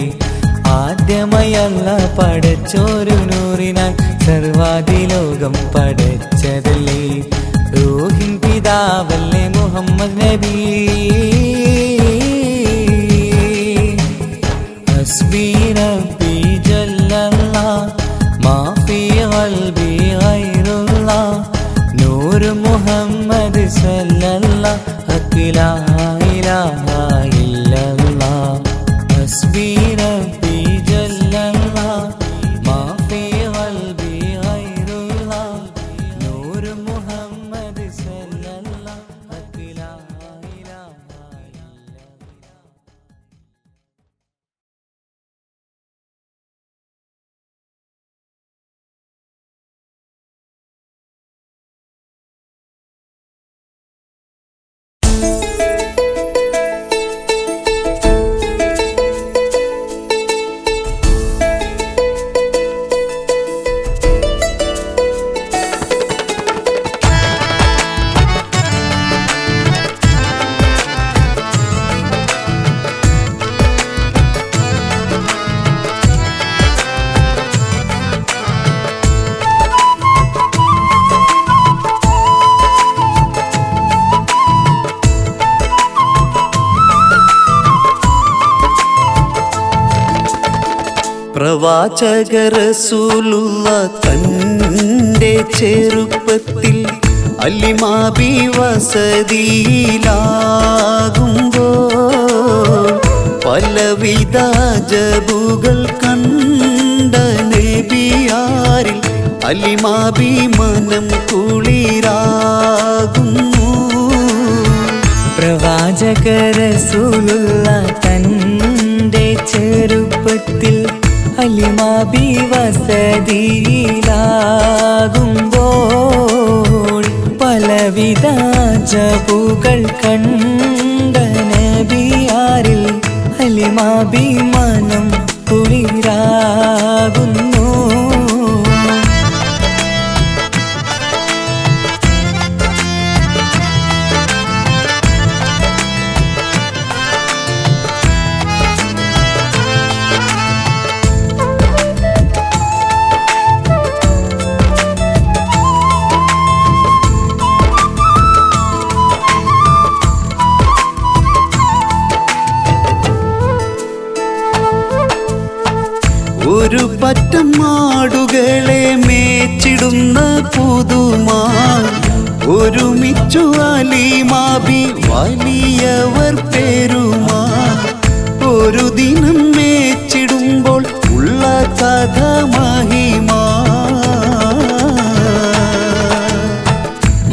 ആദ്യമയല്ല പടച്ചോരു നൂറിനാൽ സർവാദിലോകം പടച്ചതല്ലേ റൂഹിൻ പിതാവല്ലേ മുഹമ്മദ് നബി ഹസ്ബി റബ്ബി ജല്ലല്ലാഹ് മാ ഫീ ഖൽബി ഗൈറുല്ലാഹ് നൂർ മുഹമ്മദ് സല്ലല്ലാഹ് ഹഖ് ലാ ഇലാഹ ഇല്ലല്ലാഹ് ഹസ്ബി റബ്ബി ജല്ലല്ലാഹ് മാ ഫീ ഖൽബി ഗൈറുല്ലാഹ് നൂർ മുഹമ്മദ് സല്ലല്ലാഹ് ഹഖ് ലാ ഇലാഹ ഇല്ലല്ലാഹ് പ്രവാചക റസൂലുള്ള തൻ്റെ ചെറുപ്പത്തിൽ അലിമാബി വസതിയിലാകുമ്പോൾ പലവിധ ജബുകൾ കണ്ട നബിയാരിൽ അലിമാബി മനം കുളിരാകുന്നു. പ്രവാചക റസൂലുള്ള തൻ്റെ ചെറുപ്പത്തിൽ അലിമാബി വസതിയിലാകുമ്പോൾ പലവിധ ജബുകൾ കണ്ട നബിയാരിൽ അലിമാബി മനം കുളിരാകുന്നു. ഒരു പറ്റം മാടുകളെ മേച്ചിടുന്ന പുതുമാൻ ഒരുമിച്ചു അലിമാബി വലിയവർ പെരുമാ. ഒരു ദിനം മേച്ചിടുമ്പോൾ ഉള്ള കഥ മഹിമാ.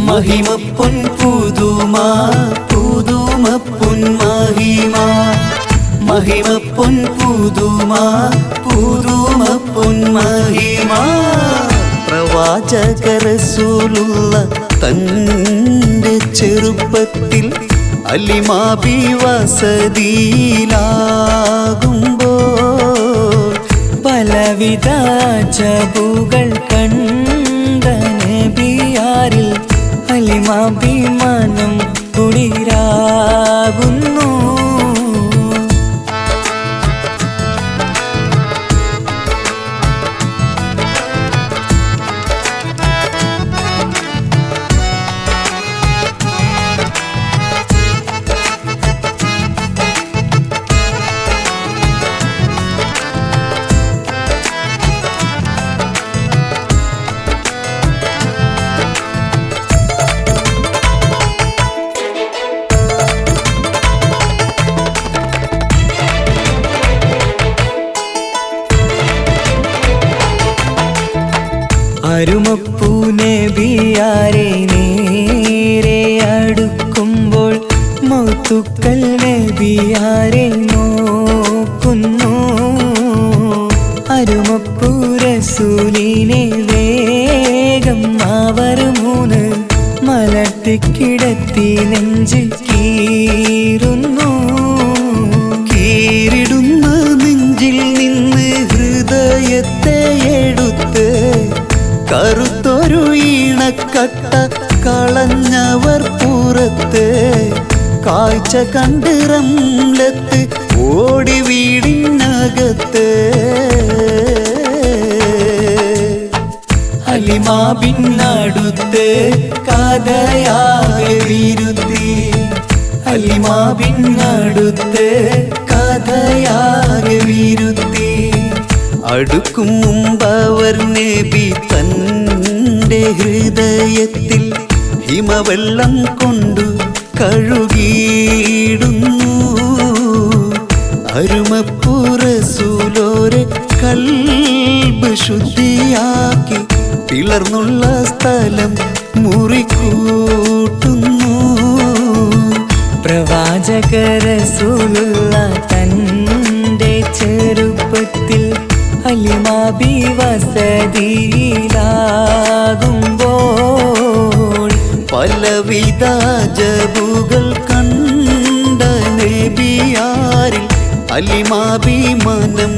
മഹിമപ്പൊൻ പുതുമാ പുതുമപ്പൊൻ മഹിമാ. മഹിമപ്പൊൻ പുതുമാ പുതുമപ്പൊൻ മഹിമാ. പ്രവാചക റസൂലുള്ള തൻ്റെ ചെറുപ്പത്തിൽ അലിമാബി വസതിയിലാകുമ്പോൾ പലവിധ ജബുകൾ കണ്ട നബിയാരിൽ അലിമാബി മനം കുളിരാകുന്നു. അരുമപ്പൂ നബിയാരെ നേരെ അടുക്കുമ്പോൾ മൗത്തുക്കൽ നബിയാരെ നോക്കുന്നു. അരുമപ്പൂ റസൂലിനെ വേഗം അവർ മൂന്ന് മലർത്തിക്കിടത്തി നെഞ്ച് കീറുന്നു. കീറിടുന്ന നെഞ്ചിൽ നിന്ന് ഹൃദയത്തെ എടുത്ത് കറുത്തൊരു ഈണക്കട്ട കളഞ്ഞവർ പുറത്ത്. കാഴ്ച കണ്ട് റംലത്ത് ഓടി വീടിനകത്ത്. അലിമാബിനടുത്ത് കഥയാകെ വിരുത്തി. അലിമാബിനടുത്ത് കഥയാകെ വിരുത്തി. അടുക്കും മുമ്പവർ നബി തൻ്റെ ഹൃദയത്തിൽ ഹിമവെള്ളം കൊണ്ടു കഴുകിയിടുന്നു. അരുമപ്പൂ റസൂലോരെ കൽബ് ശുദ്ധിയാക്കി പിളർന്നുള്ള സ്ഥലം മുറിക്കൂട്ടുന്നു. പ്രവാചക റസൂലുള്ള തൻ്റെ ചെറുപ്പത്തിൽ അലിമാബി വസതിയിലാകുമ്പോൾ പലവിധ ജബുകൾ കണ്ട നബിയാരിൽ അലിമാബി മനം